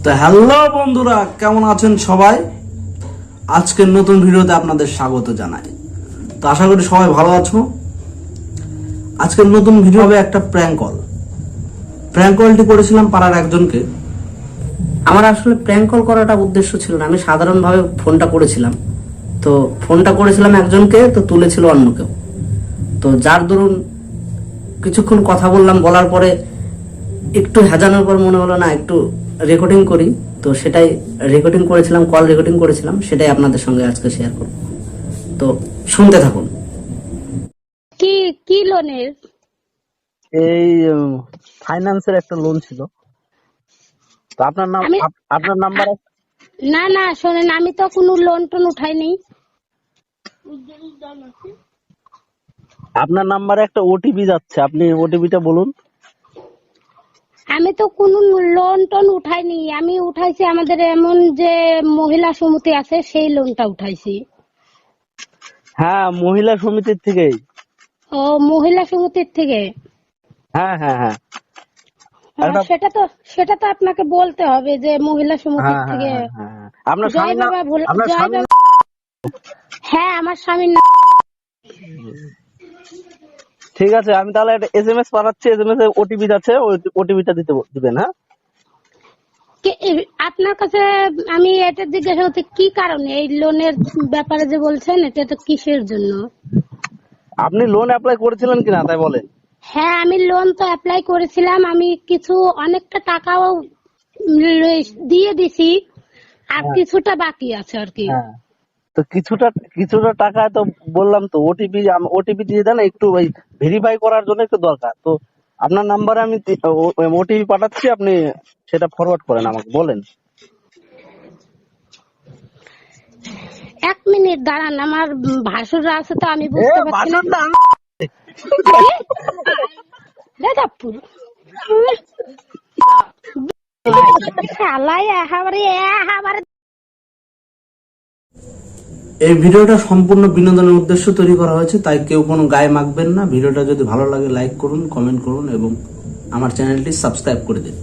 তো হ্যালো বন্ধুরা, কেমন আছেন সবাই? আজকের নতুন ভিডিওতে আপনাদের স্বাগত জানাই। তো আশা করি সবাই ভালো আছো। আজকের নতুন ভিডিও হবে একটা প্র্যাঙ্ক কলটি করেছিলাম পাড়ার একজনকে। আমার আসলে প্র্যাঙ্ক কল করাটা উদ্দেশ্য ছিল না, আমি সাধারণভাবে ফোনটা করেছিলাম। তো ফোনটা করেছিলাম একজনকে, তো তুলেছিল অন্য কেউ। তো যার দরুন কিছুক্ষণ কথা বলার পরে একটু হাজানোর পর মনে হলো না একটু রেকর্ডিং করি। তো সেটাই রেকর্ডিং করেছিলাম, কল রেকর্ডিং করেছিলাম, সেটাই আপনাদের সঙ্গে আজকে শেয়ার করব। তো শুনতে থাকুন। কি কি লোনের? এই ফাইন্যান্সের একটা লোন ছিল। তো আপনার নাম, আপনার নাম্বার? না না শোনেন, আমি তো কোনো লোন টোন উঠাইনি। আপনার নাম্বারে একটা ওটিপি যাচ্ছে, আপনি ওটিপিটা বলুন। আমি তো কোনো লোন টোন উঠাইনি, আমি উঠাইছি আমাদের এমন যে মহিলা সমিতি আছে সেই লোনটা উঠাইছি। হ্যাঁ, মহিলা সমিতির থেকেই। ও, মহিলা সমিতির থেকে? হ্যাঁ হ্যাঁ হ্যাঁ, সেটা তো আপনাকে বলতে হবে যে মহিলা সমিতির থেকে। আপনার স্বামীর নাম? হ্যাঁ, আমার স্বামীর নাম। ঠিক আছে, আমি তাহলে একটা এসএমএস পাঠাচ্ছি, এসএমএস এ ওটিপি যাচ্ছে, ওই ওটিপিটা দিবেন। হ্যাঁ, আপনার কাছে আমি এটা জিজ্ঞাসা করতে, কি কারণে এই লোনের ব্যাপারে যে বলছেন, এটা তো কিসের জন্য? আপনি লোন অ্যাপ্লাই করেছিলেন কিনা তাই বলেন। হ্যাঁ, আমি লোন তো অ্যাপ্লাই করেছিলাম, আমি অনেকটা টাকাও দিয়ে দিছি, আর কিছুটা বাকি আছে আর কি। তো কিছুটা টাকা তো বললাম, তো ওটিপি দিয়ে দেন, একটু ওই ভেরিফাই করার জন্য একটু দরকার। তো আপনার নাম্বারে আমি ওটিপি পাঠাচ্ছি, আপনি সেটা ফরওয়ার্ড করেন আমাকে, বলেন। 1 মিনিট দাঁড়ান, আমার ভাসুররা আছে তো, আমি বুঝতে পারছি না। এই ভিডিওটা সম্পূর্ণ বিনোদনের উদ্দেশ্য তৈরি করা হয়েছে, তাই কেউ কোনো গায়ে মাখবেন না। ভিডিওটা যদি ভালো লাগে লাইক করুন, কমেন্ট করুন এবং আমার চ্যানেলটি সাবস্ক্রাইব করে দিন।